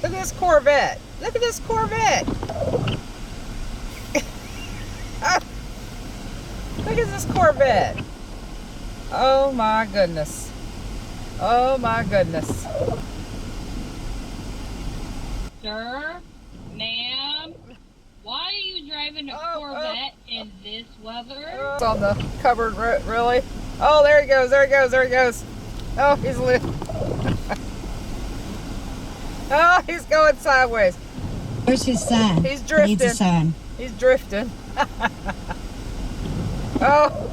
at this Corvette. Look at this Corvette. Look at this Corvette. Oh my goodness. Oh my goodness. Sir, ma'am, why are you driving a Corvette in this weather? It's on the covered road, really? Oh, there he goes, there he goes, there he goes. Oh, he's lit. Oh, he's going sideways. Where's his sign? He's drifting. He needs a sign. He's drifting. Oh.